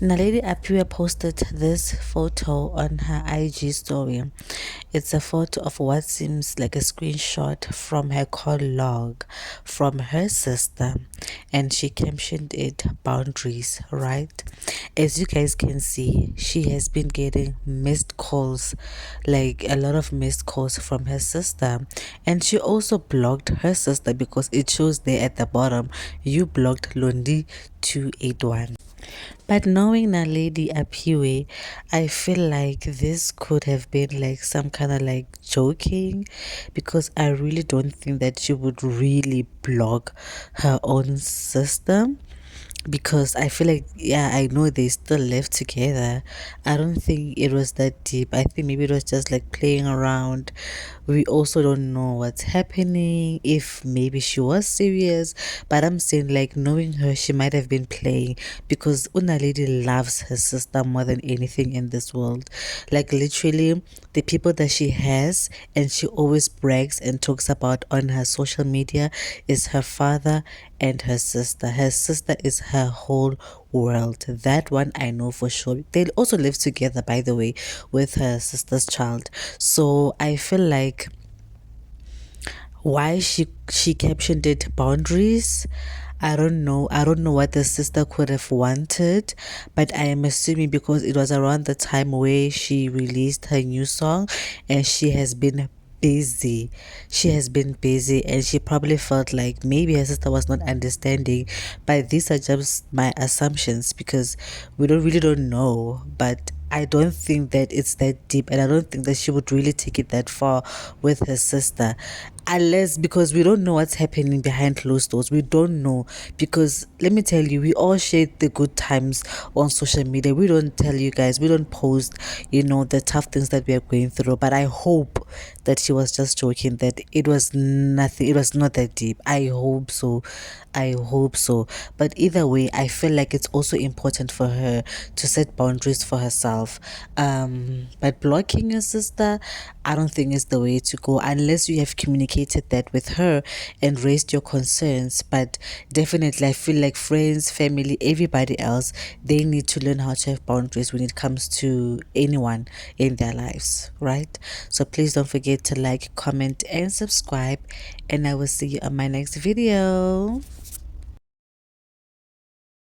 Naledi Appiah posted this photo on her IG story. It's a photo of what seems like a screenshot from her call log from her sister, and she captioned it boundaries, right? As you guys can see, she has been getting missed calls, like a lot of missed calls from her sister, and she also blocked her sister because it shows there at the bottom, you blocked Londi 281. But knowing Naledi Appiah, I feel like this could have been like some kind of like joking, because I really don't think that she would really block her own sister, because I feel like, yeah, I know they still live together. I don't think it was that deep. I think maybe it was just like playing around. We also don't know what's happening, if maybe she was serious, but I'm saying, like, knowing her, she might have been playing, because Unaledi loves her sister more than anything in this world. Like, literally, the people that she has and she always brags and talks about on her social media is her father and her sister. Her sister is her whole world. That one I know for sure. They also live together, by the way, with her sister's child. So I feel like why she captioned it boundaries, I don't know what the sister could have wanted, but I am assuming because it was around the time where she released her new song, and she has been busy and she probably felt like maybe her sister was not understanding. But these are just my assumptions, because we don't know. But I don't think that it's that deep, and I don't think that she would really take it that far with her sister, unless, because we don't know what's happening behind closed doors. We don't know, because let me tell you, we all share the good times on social media. We don't tell you guys, we don't post, the tough things that we are going through. But I hope that she was just joking, that it was nothing, it was not that deep. I hope so. But either way, I feel like it's also important for her to set boundaries for herself. But blocking your sister, I don't think is the way to go, unless you have communicated that with her and raised your concerns. But definitely, I feel like friends, family, everybody else, they need to learn how to have boundaries when it comes to anyone in their lives, right? So please don't forget to like, comment, and subscribe, and I will see you on my next video.